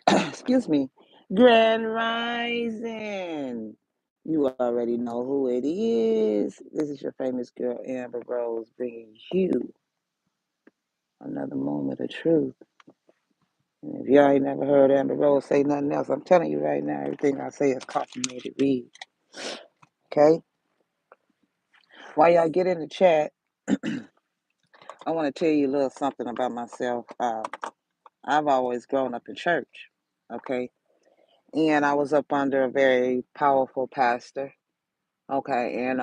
Excuse me, Grand Rising. You already know who it is. This is your famous girl, Amber Rose, bringing you another moment of truth. And if y'all ain't never heard Amber Rose say nothing else, I'm telling you right now, everything I say is caution to read. Okay? While y'all get in the chat, I want to tell you a little something about myself. I've always grown up in church. Okay? And I was up under a very powerful pastor. Okay, and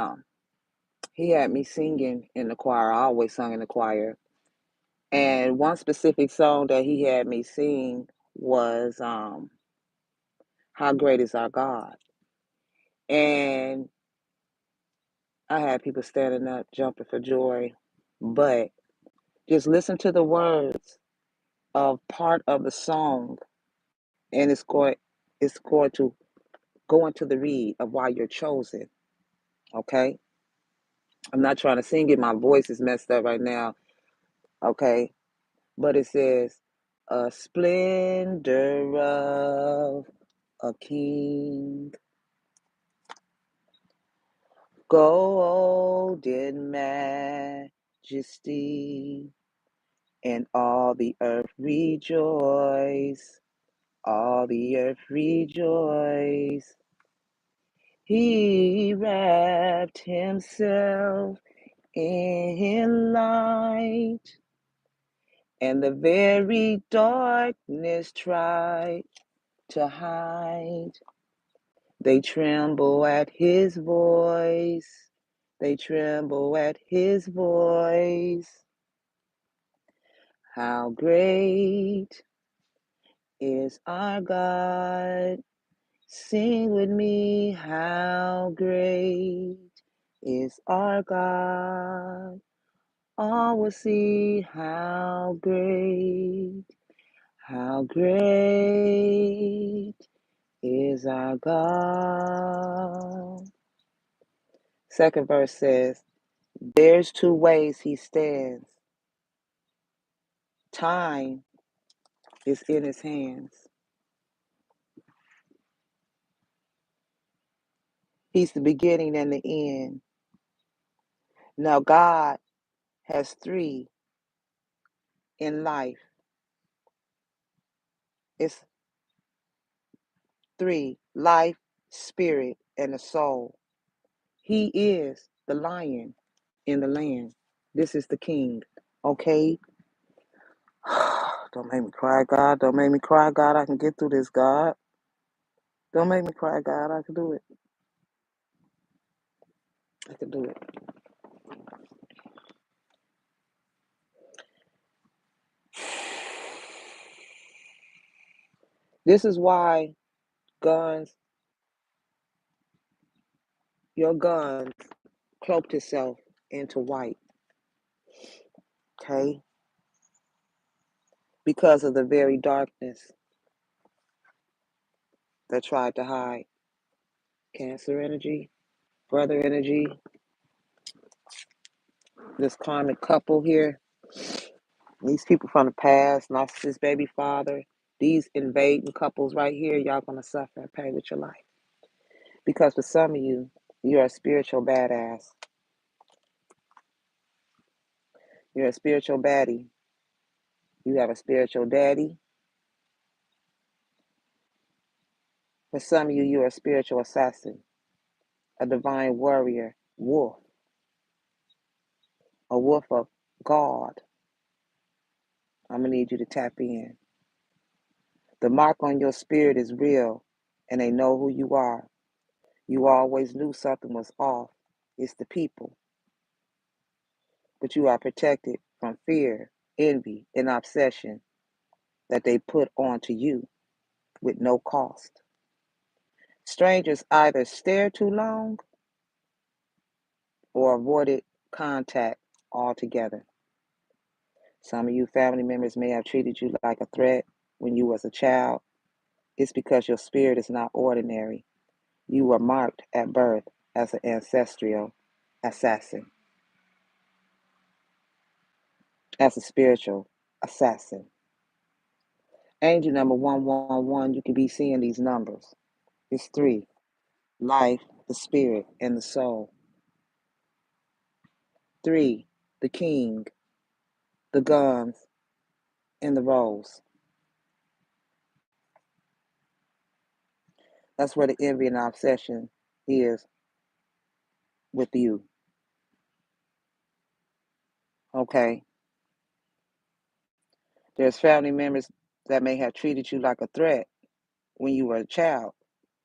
he had me singing in the choir. I always sung in the choir. And one specific song that he had me sing was How Great Is Our God. And I had people standing up, jumping for joy. But just listen to the words of part of the song, and it's going to go into the read of why you're chosen. Okay? I'm not trying to sing it. My voice is messed up right now. Okay? But it says, a splendor of a king, golden majesty, and all the earth rejoice, all the earth rejoice. He wrapped himself in light, and the very darkness tried to hide. They tremble at his voice. They tremble at his voice. How great is our God? Sing with me, how great is our God? All will see how great is our God. Second verse says, there's two ways he stands. Time is in his hands. He's the beginning and the end. Now, God has three in life. It's three: life, spirit, and the soul. He is the lion in the land. This is the king. Okay? Don't make me cry, God. Don't make me cry, God. I can get through this, God. Don't make me cry, God. I can do it. I can do it. This is why guns, your guns, cloaked itself into white. Okay? Because of the very darkness that tried to hide. Cancer energy, brother energy, this karmic couple here, these people from the past, narcissist baby father, these invading couples right here, y'all gonna suffer and pay with your life. Because for some of you, you're a spiritual badass. You're a spiritual baddie. You have a spiritual daddy. For some of you, you're a spiritual assassin, a divine warrior, wolf, a wolf of God. I'm gonna need you to tap in. The mark on your spirit is real, and they know who you are. You always knew something was off. It's the people. But you are protected from fear, envy, and obsession that they put onto you with no cost. Strangers either stare too long or avoided contact altogether. Some of you family members may have treated you like a threat when you was a child. It's because your spirit is not ordinary. You were marked at birth as an ancestral assassin, as a spiritual assassin. Angel number 111, you can be seeing these numbers. It's 3. Life, the spirit, and the soul. 3. The king, the guns, and the rose. That's where the envy and obsession is with you. Okay? There's family members that may have treated you like a threat when you were a child.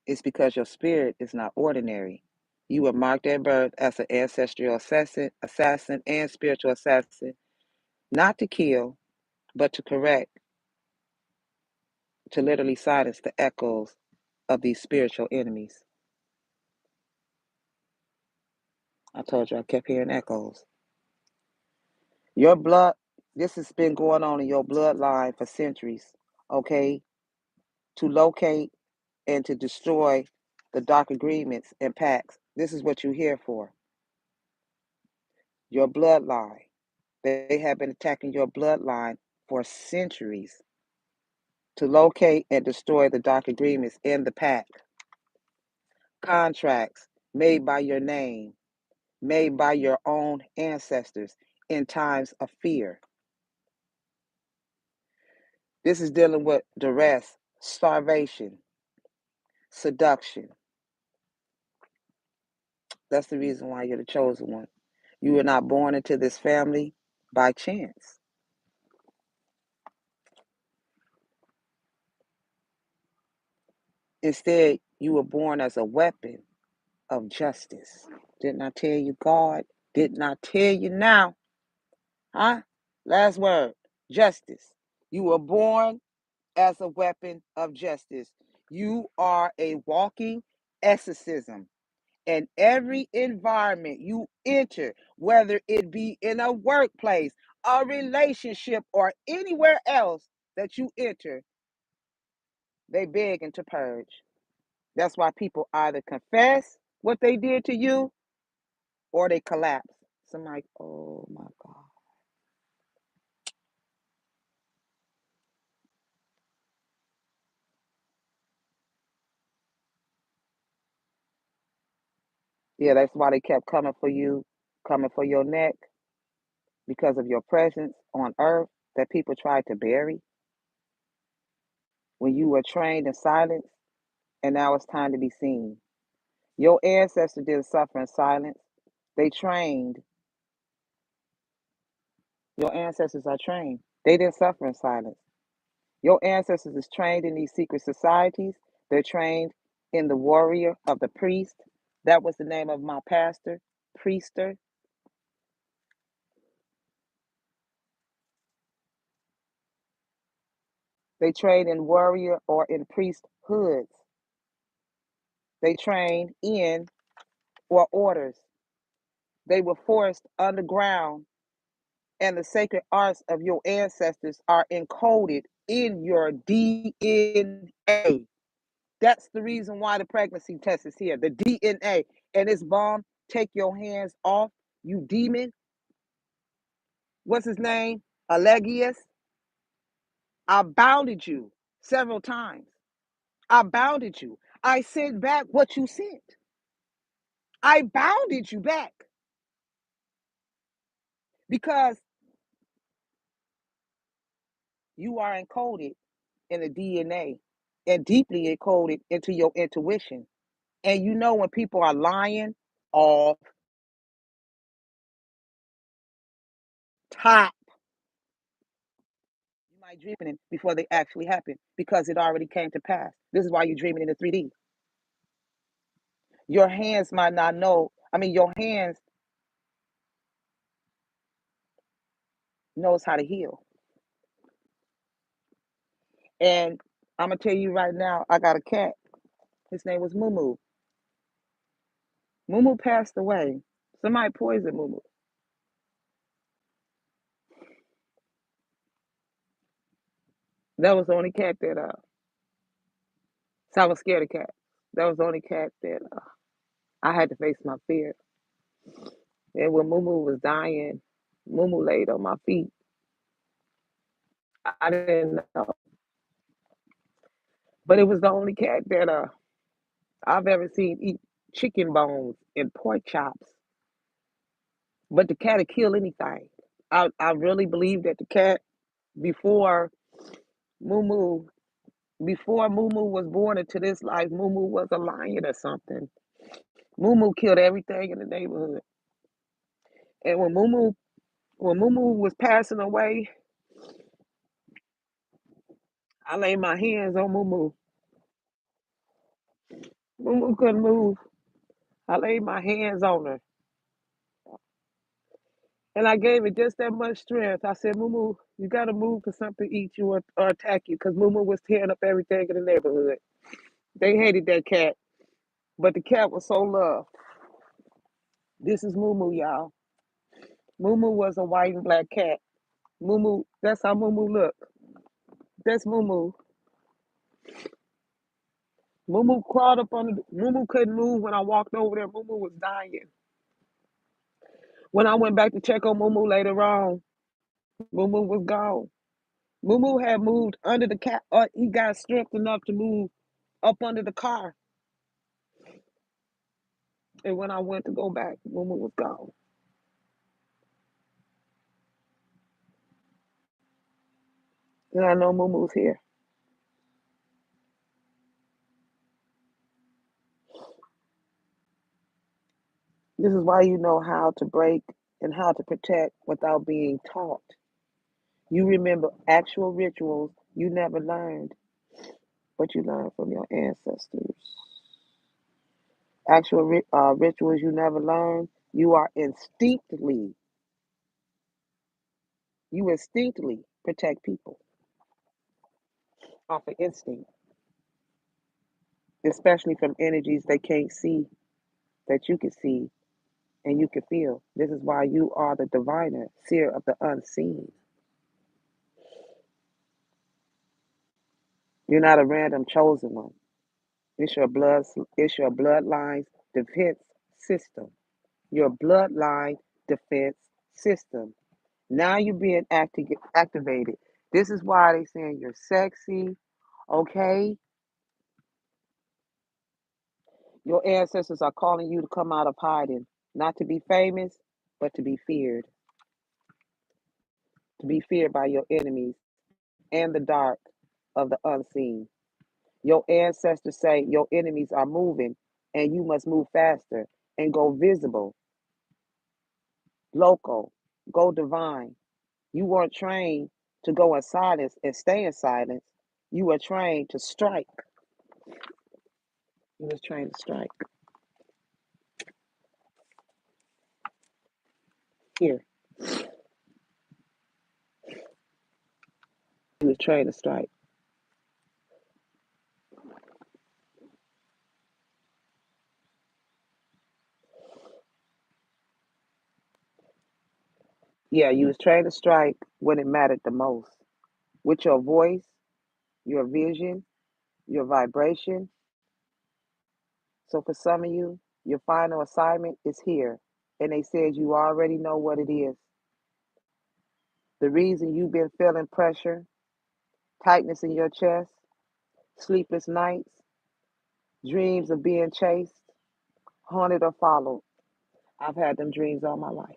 It's because your spirit is not ordinary. You were marked at birth as an ancestral assassin and spiritual assassin, not to kill, but to correct, to literally silence the echoes of these spiritual enemies. I told you I kept hearing echoes. Your blood, this has been going on in your bloodline for centuries, okay? To locate and to destroy the dark agreements and pacts. This is what you're here for. Your bloodline. They have been attacking your bloodline for centuries to locate and destroy the dark agreements in the pact. Contracts made by your name, made by your own ancestors in times of fear. This is dealing with duress, starvation, seduction. That's the reason why you're the chosen one. You were not born into this family by chance. Instead, you were born as a weapon of justice. Didn't I tell you, God? Didn't I tell you now? Huh? Last word, justice. You were born as a weapon of justice. You are a walking exorcism. And every environment you enter, whether it be in a workplace, a relationship, or anywhere else that you enter, they begging to purge. That's why people either confess what they did to you or they collapse. So I'm like, oh my God. Yeah, that's why they kept coming for you, coming for your neck, because of your presence on earth that people tried to bury when you were trained in silence, and now it's time to be seen. Your ancestors didn't suffer in silence. They trained. Your ancestors are trained. They didn't suffer in silence. Your ancestors is trained in these secret societies. They're trained in the warrior of the priest. That was the name of my pastor, priester. They trained in warrior or in priesthoods. They trained in or orders. They were forced underground, and the sacred arts of your ancestors are encoded in your DNA. That's the reason why the pregnancy test is here. The DNA. And this bomb, take your hands off, you demon. What's his name? Allegius. I bounded you several times. I bounded you. I sent back what you sent. I bounded you back because you are encoded in the DNA and deeply encoded into your intuition. And you know when people are lying off top, you might dream it before they actually happen because it already came to pass. This is why you're dreaming in the 3D. Your hands might not know. I mean, your hands knows how to heal. And I'm gonna tell you right now, I got a cat. His name was Moo. Moo passed away. Somebody poisoned Moo. That was the only cat that so I was scared of cats. That was the only cat that I had to face my fear. And when Moo was dying, Moo laid on my feet. I didn't know. But it was the only cat that I've ever seen eat chicken bones and pork chops. But the cat would kill anything. I really believe that the cat before Moo Moo before Moo Moo was born into this life, Moo Moo was a lion or something. Moo Moo killed everything in the neighborhood. And when Moo Moo was passing away, I laid my hands on Moo Moo. Moo Moo couldn't move. I laid my hands on her. And I gave it just that much strength. I said, Moo Moo, you got to move for something to eat you or attack you because Moo Moo was tearing up everything in the neighborhood. They hated that cat, but the cat was so loved. This is Moo Moo, y'all. Moo Moo was a white and black cat. Moo Moo, that's how Moo Moo looked. That's Moo Moo. Moo Moo crawled up on the. Moo Moo couldn't move when I walked over there. Moo Moo was dying. When I went back to check on Moo Moo later on, Moo Moo was gone. Moo Moo had moved under the cat. He got strength enough to move up under the car. And when I went to go back, Moo Moo was gone. And I know Moo Moo's here. This is why you know how to break and how to protect without being taught. You remember actual rituals you never learned, but you learned from your ancestors. Actual rituals you never learned, you instinctively protect people off of instinct, especially from energies they can't see that you can see and you can feel. This is why you are the diviner, seer of the unseen. You're not a random chosen one. It's your blood. It's your bloodline's defense system. Your bloodline defense system. Now you're being activated. This is why they saying you're sexy. Okay, your ancestors are calling you to come out of hiding, not to be famous, but to be feared by your enemies and the dark of the unseen. Your ancestors say your enemies are moving and you must move faster and go visible, local, go divine. You weren't trained to go in silence and stay in silence. You were trained to strike. You was trained to strike. Here, you was trained to strike. Yeah, you was trained to strike when it mattered the most. With your voice, your vision, your vibration. So for some of you, your final assignment is here. And they said you already know what it is. The reason you've been feeling pressure, tightness in your chest, sleepless nights, dreams of being chased, haunted or followed. I've had them dreams all my life.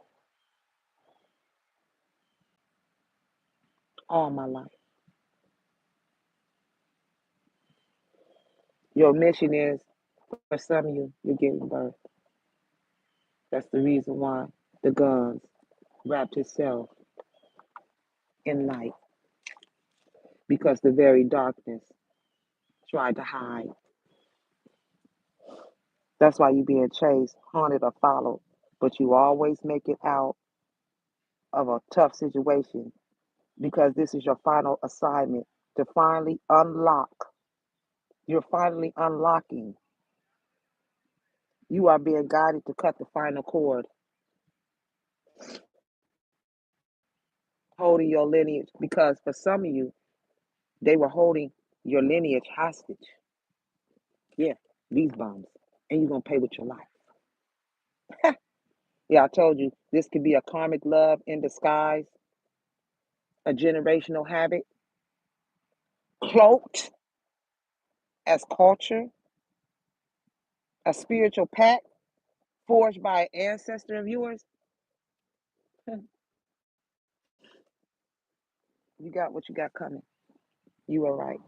All my life. Your mission is, for some of you, you're giving birth. That's the reason why the guns wrapped itself in light, because the very darkness tried to hide. That's why you're being chased, haunted, or followed. But you always make it out of a tough situation because this is your final assignment to finally unlock. You're finally unlocking. You are being guided to cut the final cord, holding your lineage. Because for some of you, they were holding your lineage hostage. Yeah, these bums. And you're going to pay with your life. Yeah, I told you this could be a karmic love in disguise, a generational habit, cloaked as culture, a spiritual pact forged by an ancestor of yours, you got what you got coming. You are right.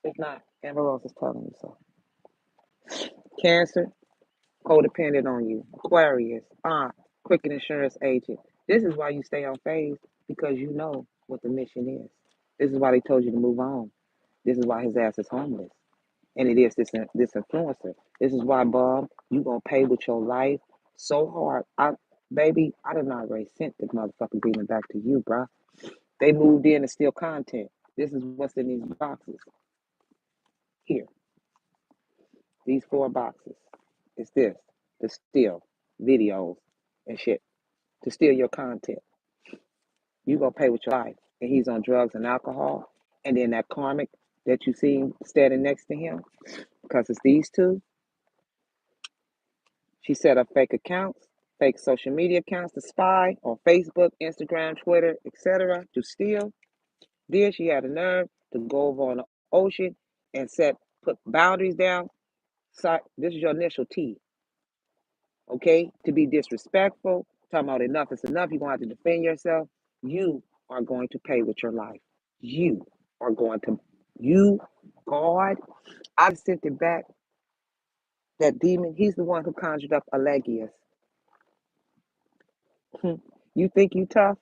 If not, Amber Rose is telling you so. Cancer, codependent on you. Aquarius, quick insurance agent. This is why you stay on phase because you know what the mission is. This is why they told you to move on. This is why his ass is homeless. And it is this influencer. This is why, Bob, you gonna pay with your life so hard. Baby, I did not already sent the motherfucking demon back to you, bruh. They moved in to steal content. This is what's in these boxes. Here, these 4 boxes. It's this to steal videos and shit, to steal your content. You gonna pay with your life. And he's on drugs and alcohol. And then that karmic that you see standing next to him, because it's these two. She set up fake accounts, fake social media accounts to spy on Facebook, Instagram, Twitter, etc. to steal. Then she had a nerve to go over on the ocean and put boundaries down. So this is your initial T, okay? To be disrespectful, talking about enough is enough. You're gonna have to defend yourself. You are going to pay with your life. You are going to, you, God, I sent it back. That demon, he's the one who conjured up Allegius. You think you tough?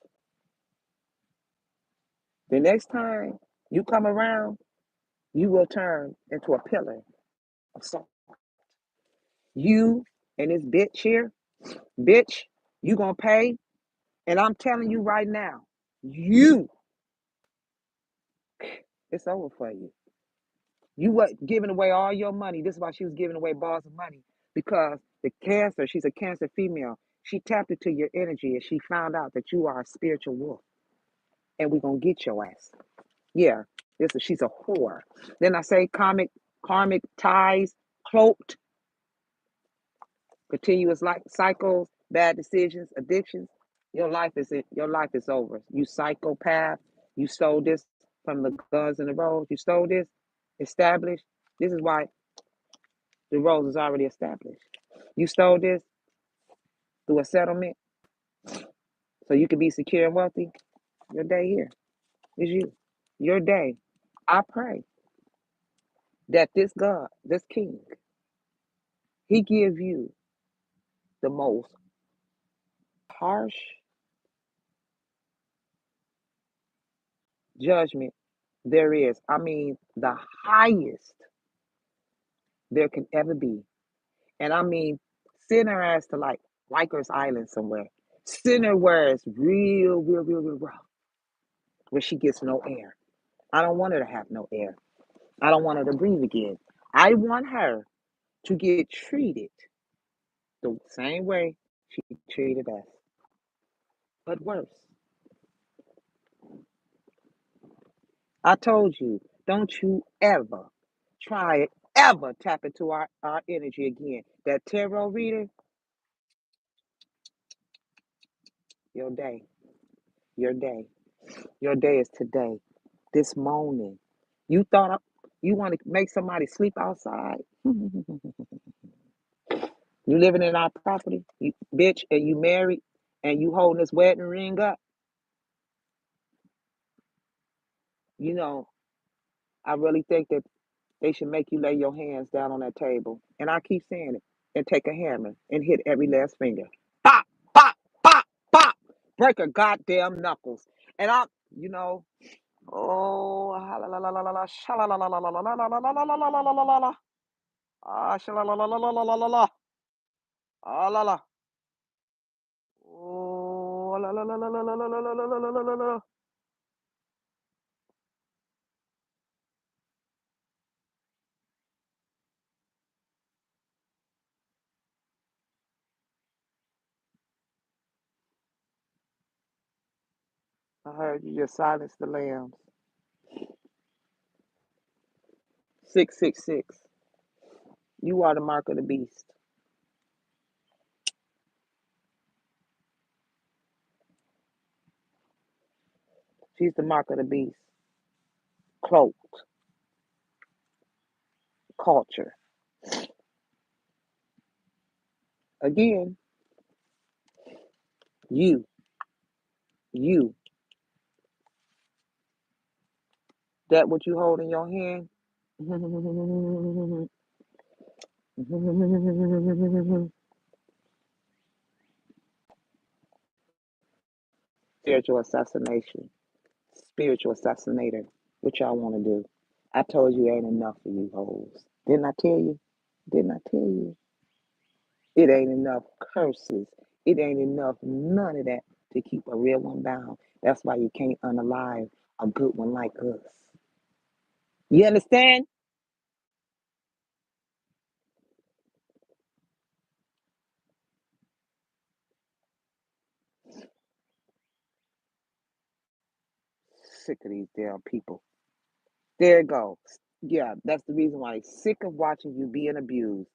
The next time you come around, you will turn into a pillar of salt. You and this bitch here, bitch, you gonna pay. And I'm telling you right now, you, it's over for you. You what giving away all your money. This is why she was giving away balls of money. Because the cancer, she's a cancer female. She tapped into your energy and she found out that you are a spiritual wolf. And we're gonna get your ass. Yeah, she's a whore. Then I say karmic ties, cloaked, continuous like cycles, bad decisions, addictions. Your life is over. You psychopath. You stole this from the Guns and the Roses. You stole this, established. This is why the Rose is already established. You stole this through a settlement, so you can be secure and wealthy. Your day here is you. Your day. I pray that this God, this King, He give you the most harsh judgment there is. I mean, the highest there can ever be. And I mean, send her ass to like Rikers Island somewhere. Send her where it's real rough, where she gets no air. I don't want her to have no air. I don't want her to breathe again. I want her to get treated the same way she treated us, but worse. I told you, don't you ever try it, ever tap into our energy again. That tarot reader, your day, your day, your day is today, this morning. You thought you want to make somebody sleep outside? You living in our property, you, bitch, and you married, and you holding this wedding ring up. You know, I really think that they should make you lay your hands down on that table. And I keep saying it. And take a hammer and hit every last finger. Pop, pop, pop, pop. Break her goddamn knuckles. And I, you know, oh, la la la la la la, sha la la la la la la la la la la la la la la la la. Ah, sha la la la la la la la la la. Ah la la. Oh, la la la la la la la la la la la la la la. I heard you just silence the lambs. 666. You are the mark of the beast. She's the mark of the beast. Cloaked, culture. Again, you, you, that what you hold in your hand. Spiritual assassination, spiritual assassinator. What y'all want to do? I told you ain't enough for you hoes. Didn't I tell you? Didn't I tell you? It ain't enough curses. It ain't enough none of that to keep a real one bound. That's why you can't unalive a good one like us. You understand? Sick of these damn people. There it goes. Yeah, that's the reason why they're sick of watching you being abused.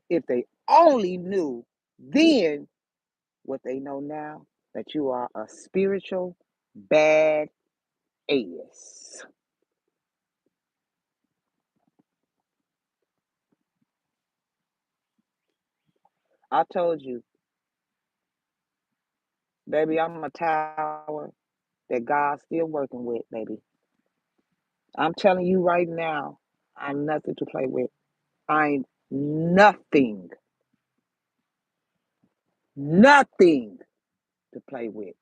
If they only knew then what they know now, that you are a spiritual bad ass. I told you, baby, I'm a tower that God's still working with, baby. I'm telling you right now, I'm nothing to play with. I'm nothing, nothing to play with.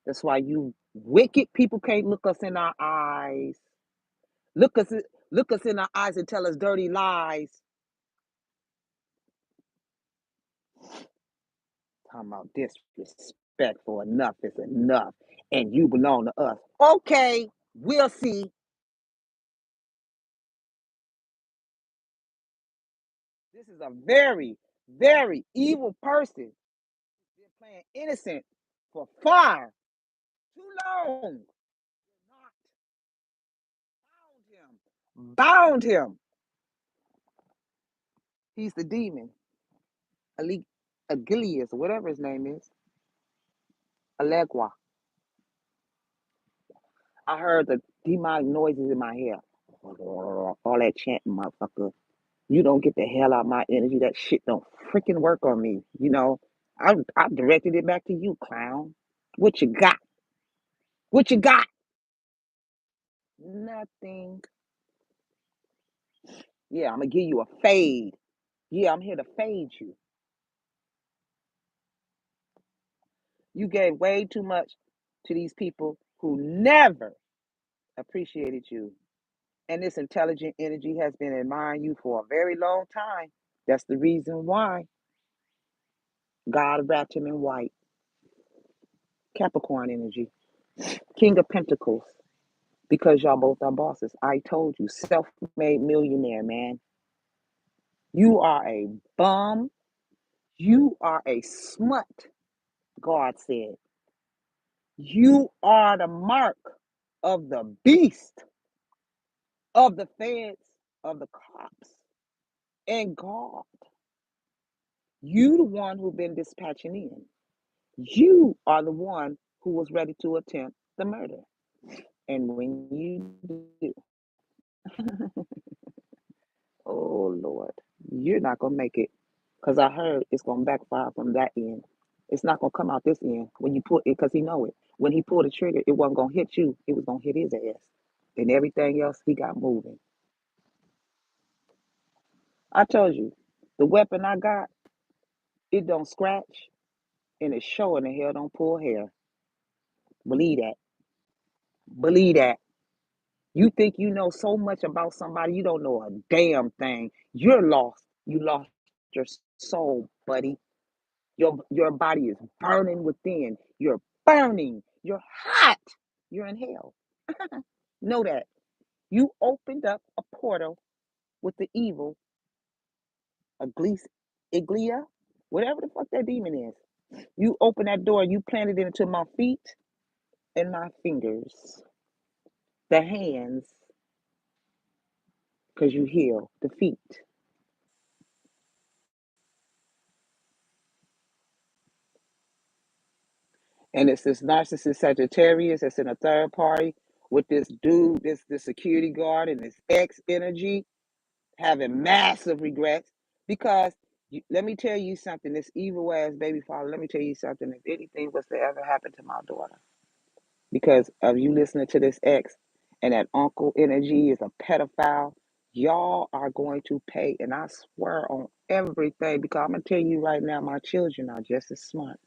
That's why you wicked people can't look us in our eyes. Look us, look us in our eyes and tell us dirty lies. Talking about disrespectful. Enough is enough, and you belong to us. Okay, we'll see. This is a very, very evil person. Been playing innocent for far too long. Not bound him. Bound him. He's the demon. Agilius, or whatever his name is. Alegua. I heard the demonic noises in my head. All that chanting, motherfucker. You don't get the hell out of my energy. That shit don't freaking work on me. I directed it back to you, clown. What you got? What you got? Nothing. Yeah, I'm gonna give you a fade. Yeah, I'm here to fade you. You gave way too much to these people who never appreciated you. And this intelligent energy has been admiring you for a very long time. That's the reason why God wrapped him in white. Capricorn energy. King of Pentacles. Because y'all both are bosses. I told you, self-made millionaire, man. You are a bum. You are a smut, God said. You are the mark of the beast, of the feds, of the cops, and God. You the one who been dispatching in. You are the one who was ready to attempt the murder. And when you do, oh Lord, you're not gonna make it. Because I heard it's gonna backfire from that end. It's not gonna come out this end when you put it, because he know it. When he pulled the trigger, it wasn't gonna hit you, it was gonna hit his ass. And everything else he got moving. I told you, the weapon I got, it don't scratch and it sure in the hell don't pull hair. Believe that. Believe that. You think you know so much about somebody, you don't know a damn thing. You're lost. You lost your soul, buddy. Your body is burning within. You're burning. You're hot. You're in hell. Know that. You opened up a portal with the evil, Iglia, whatever the fuck that demon is. You open that door, you planted it into my feet and my fingers, the hands, because you heal the feet. And it's this narcissist Sagittarius that's in a third party with this dude, this security guard and this X energy. having massive regrets because let me tell you something. This evil ass baby father. Let me tell you something. If anything was to ever happen to my daughter, because of you listening to this ex, and that uncle energy is a pedophile, y'all are going to pay. And I swear on everything, because I'm gonna tell you right now, my children are just as smart.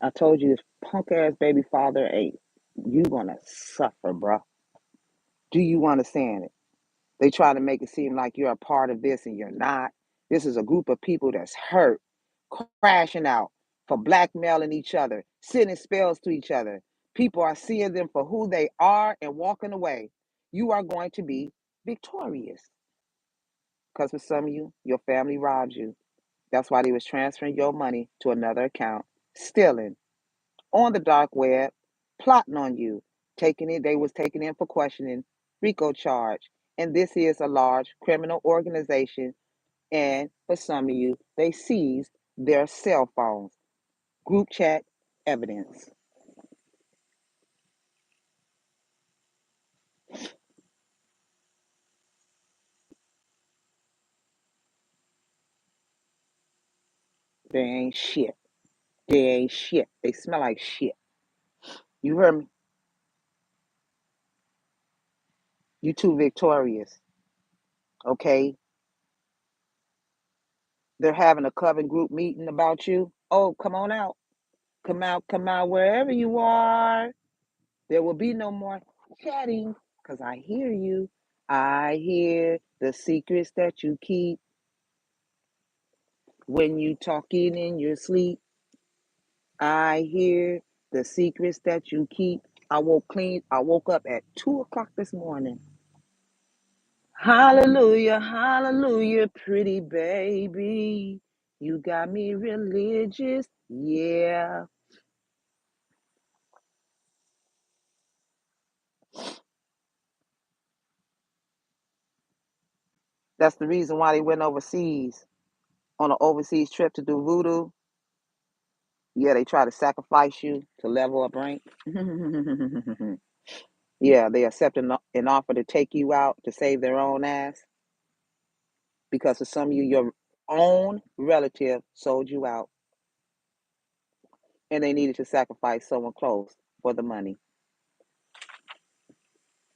I told you this punk ass baby father ain't. You gonna suffer, bruh. Do you understand it? They try to make it seem like you're a part of this and you're not. This is a group of people that's hurt, crashing out for blackmailing each other, sending spells to each other. People are seeing them for who they are and walking away. You are going to be victorious. Because for some of you, your family robbed you. That's why they was transferring your money to another account, stealing on the dark web, plotting on you, taking it. They was taken in for questioning, RICO charge. And this is a large criminal organization. And for some of you, they seized their cell phones, group chat evidence. They ain't shit. They ain't shit. They smell like shit. You heard me? You too victorious. Okay? They're having a coven group meeting about you. Oh, come on out. Come out wherever you are. There will be no more chatting because I hear you. I hear the secrets that you keep when you talking in your sleep. I hear the secrets that you keep. I woke up at 2 o'clock this morning. Hallelujah, hallelujah, pretty baby. You got me religious. Yeah. That's the reason why they went overseas on an overseas trip to do voodoo. Yeah, they try to sacrifice you to level up rank. Yeah, they accept an offer to take you out to save their own ass because for some of you, your own relative sold you out and they needed to sacrifice someone close for the money.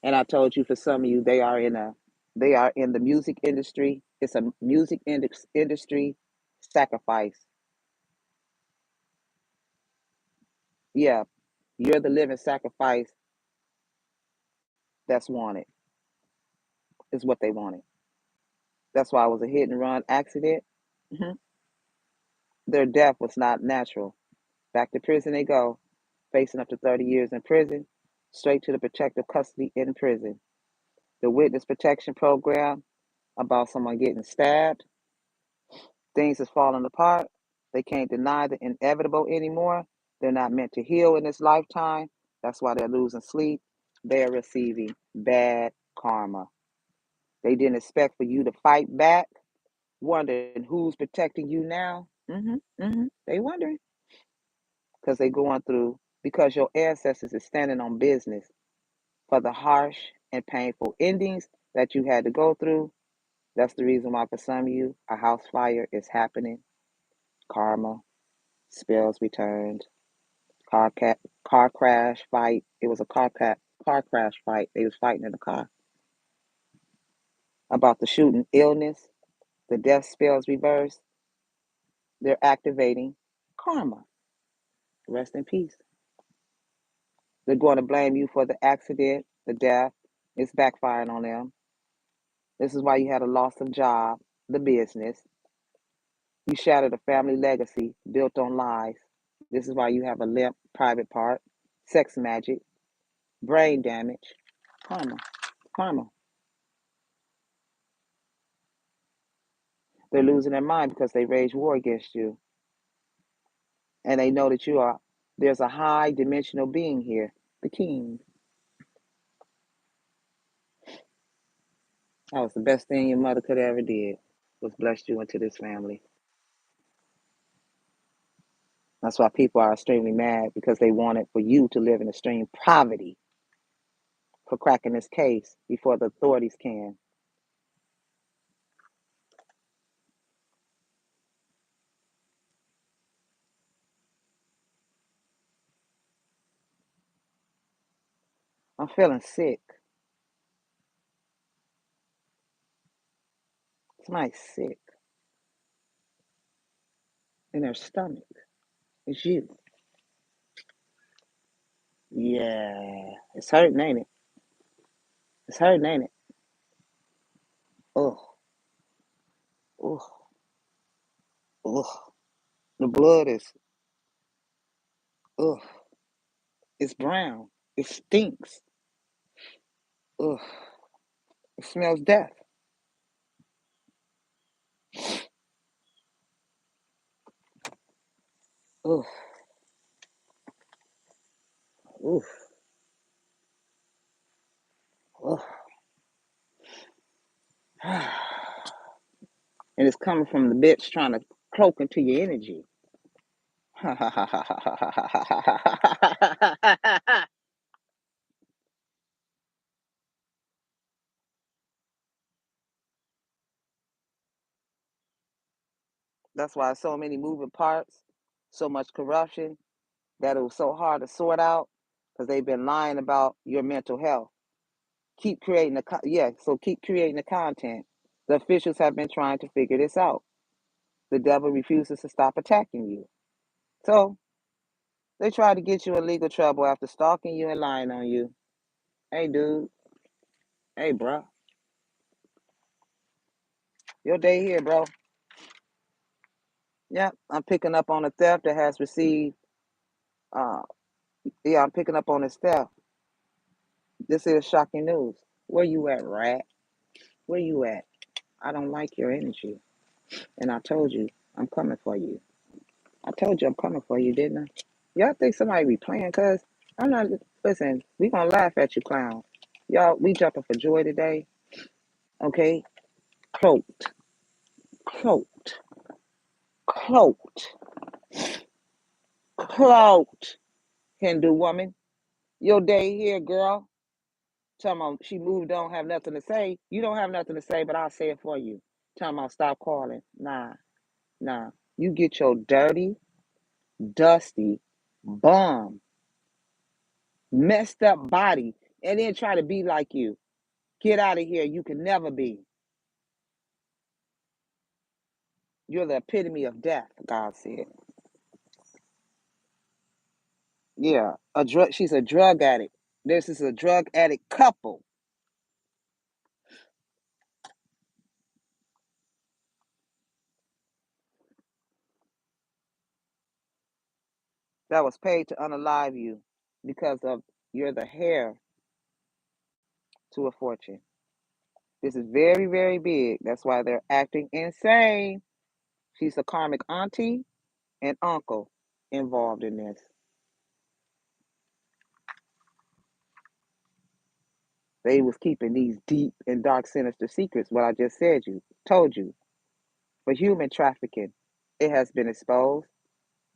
And I told you for some of you, they are in the music industry. It's a music industry sacrifice. Yeah, you're the living sacrifice that's wanted, is what they wanted. That's why it was a hit and run accident. Mhm. Their death was not natural. Back to prison they go, facing up to 30 years in prison, straight to the protective custody in prison. The witness protection program about someone getting stabbed, things is falling apart. They can't deny the inevitable anymore. They're not meant to heal in this lifetime. That's why they're losing sleep. They're receiving bad karma. They didn't expect for you to fight back, wondering who's protecting you now. They wondering because they going through because your ancestors is standing on business for the harsh and painful endings that you had to go through. That's the reason why for some of you a house fire is happening. Karma, spells returned, car crash fight. It was a car crash fight. They was fighting in the car about the shooting, illness, the death spells reversed. They're activating karma. Rest in peace. They're going to blame you for the accident, the death. It's backfiring on them. This is why you had a loss of job, the business. You shattered a family legacy built on lies. This is why you have a limp private part, sex magic, brain damage, karma, karma. They're losing their mind because they wage war against you. And they know that there's a high dimensional being here, the king. That was the best thing your mother could ever did, was blessed you into this family. That's why people are extremely mad because they wanted for you to live in extreme poverty. for cracking this case before the authorities can. I'm feeling sick. Somebody's sick in their stomach. It's you. Yeah. It's hurting, ain't it? It's hurting, ain't it? Oh, oh, oh. The blood is, oh, it's brown. It stinks. Oh, it smells death. Oh, oh, oh. And it's coming from the bitch trying to cloak into your energy. That's why so many moving parts, so much corruption, that it was so hard to sort out because they've been lying about your mental health. Keep creating so keep creating the content. The officials have been trying to figure this out. The devil refuses to stop attacking you. So they tried to get you in legal trouble after stalking you and lying on you. Hey, dude. Hey, bro. Your day here, bro. Yep, I'm picking up on a theft that has received. Uh, yeah, I'm picking up on this theft. This is shocking news. Where you at, rat? Where you at? I don't like your energy. And I told you, I'm coming for you. I told you I'm coming for you, didn't I? Y'all think somebody be playing? Cause I'm not. Listen, we gonna laugh at you, clown. Y'all, we jumping for joy today. Okay, cloaked, cloaked, cloaked, cloaked. Hindu woman, your day here, girl. Tell me she moved on, have nothing to say. You don't have nothing to say, but I'll say it for you. Tell me stop calling. Nah, nah. You get your dirty, dusty, bum, messed up body, and then try to be like you. Get out of here. You can never be. You're the epitome of death, God said. Yeah, a drug. She's a drug addict. This is a drug addict couple that was paid to unalive you because of you're the heir to a fortune. This is very, very big. That's why they're acting insane. She's a karmic auntie and uncle involved in this. They was keeping these deep and dark sinister secrets. What I just said told you. For human trafficking, it has been exposed.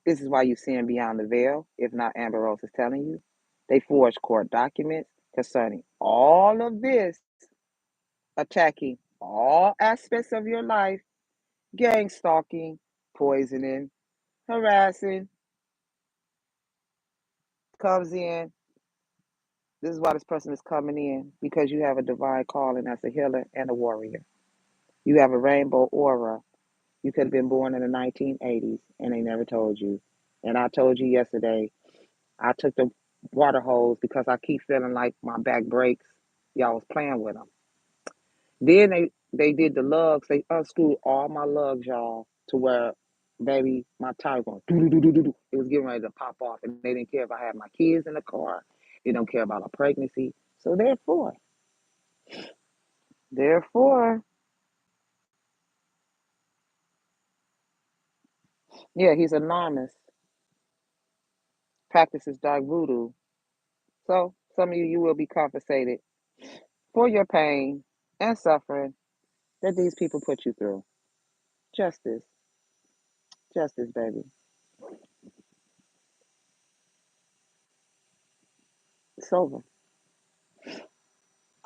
This is why you're seeing beyond the veil, if not Amber Rose is telling you. They forged court documents concerning all of this, attacking all aspects of your life, gang stalking, poisoning, harassing, comes in. This is why this person is coming in, because you have a divine calling as a healer and a warrior. You have a rainbow aura. You could have been born in the 1980s and they never told you. And I told you yesterday, I took the water hose because I keep feeling like my back breaks. Y'all was playing with them. Then they did the lugs. They unscrewed all my lugs, y'all, to where, baby, my tire going do do do do do do. It was getting ready to pop off, and they didn't care if I had my kids in the car. They don't care about a pregnancy. So therefore, yeah, he's anonymous, practices dark voodoo. So some of you will be compensated for your pain and suffering that these people put you through. Justice, justice, baby. It's over.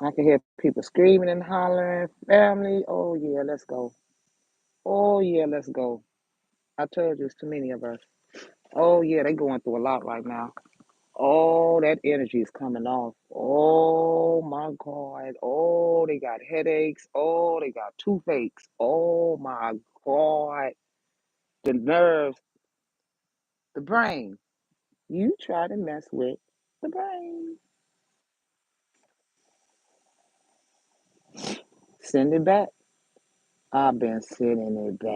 I can hear people screaming and hollering. Family, oh yeah, let's go. Oh yeah, let's go. I told you it's too many of us. Oh yeah, they going through a lot right now. Oh, that energy is coming off. Oh my God. Oh, they got headaches. Oh, they got toothaches. Oh my God. The nerves, the brain. You try to mess with the brain. Send it back. I've been sending it back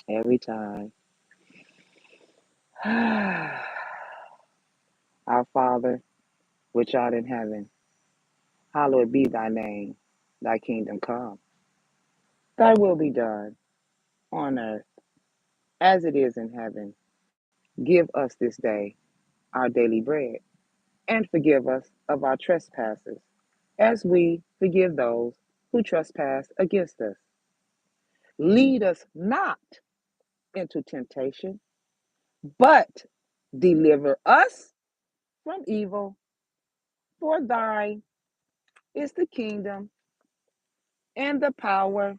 every time. Our Father, which art in heaven, hallowed be thy name. Thy kingdom come. Thy will be done on earth as it is in heaven. Give us this day our daily bread, and forgive us of our trespasses, as we forgive those who trespass against us. Lead us not into temptation, but deliver us from evil. For thine is the kingdom, and the power,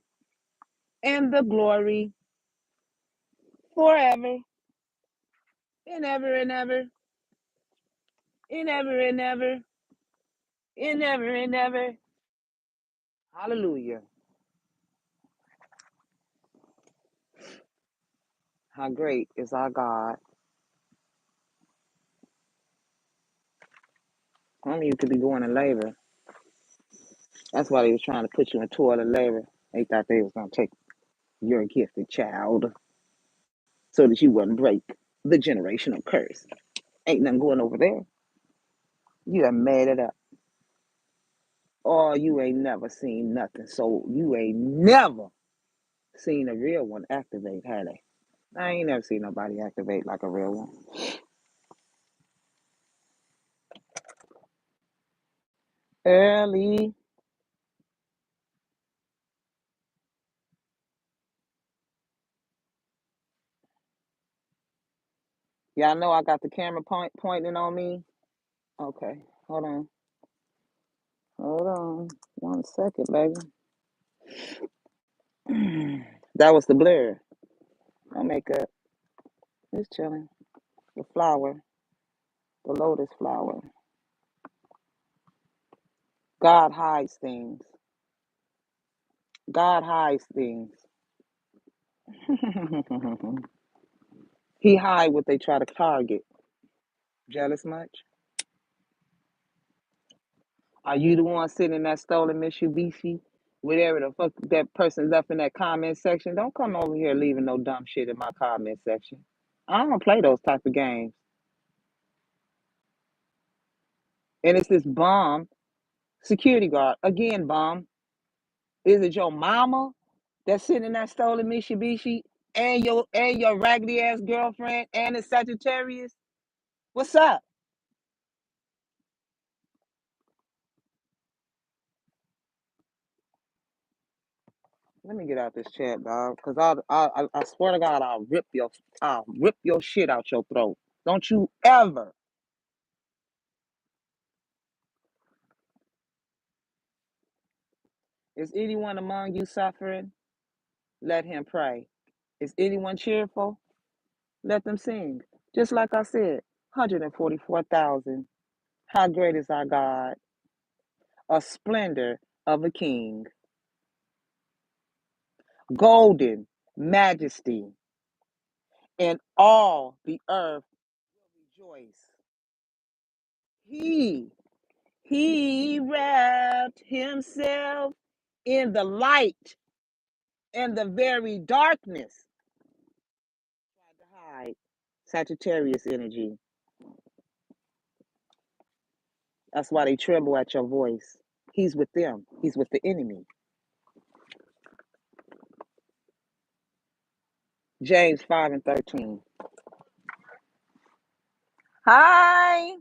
and the glory, forever and ever and ever, and ever and ever, and ever and ever. Hallelujah. How great is our God. Some of you could be going in labor. That's why they was trying to put you in toilet labor. They thought they was going to take your gifted child so that you wouldn't break the generational curse. Ain't nothing going over there. You have made it up. Oh, you ain't never seen nothing. So you ain't never seen a real one activate, had they? I ain't never seen nobody activate like a real one. Early. Y'all know I got the camera pointing on me. Okay, hold on. Hold on. 1 second, baby. That was the blur. No makeup. Just chilling. The flower. The lotus flower. God hides things. God hides things. He hide what they try to target. Jealous much? Are you the one sitting in that stolen Mitsubishi? Whatever the fuck that person left in that comment section. Don't come over here leaving no dumb shit in my comment section. I don't play those type of games. And it's this bomb security guard. Again, bomb. Is it your mama that's sitting in that stolen Mitsubishi and your raggedy ass girlfriend and the Sagittarius? What's up? Let me get out this chat, dog, because I swear to God, I'll rip your shit out your throat. Don't you ever. Is anyone among you suffering? Let him pray. Is anyone cheerful? Let them sing. Just like I said, 144,000. How great is our God? A splendor of a king. Golden majesty, and all the earth rejoice. He He wrapped himself in the light and the very darkness. Tried to hide Sagittarius energy. That's why they tremble at your voice. He's with them. He's with the enemy. James 5 and 13. Hi,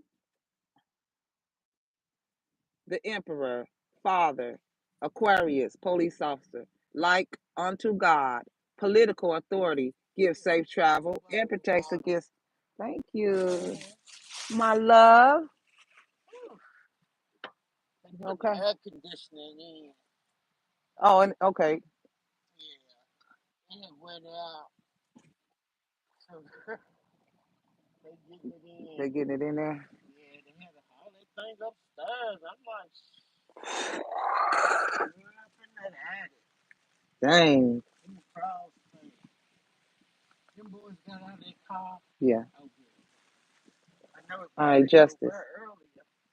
the emperor, father, Aquarius, police officer, like unto God, political authority, gives safe travel and protects against Thank you. My love. Okay. Air conditioning in. Oh, and okay. Yeah. It went out. So they getting it in. They getting it in there. Yeah, they had all that thing upstairs. I'm like, where up in that attic? Dang. In the crawl space. Them boys got out of their car. Yeah. Oh, good. I know it All right, probably Justice. over early.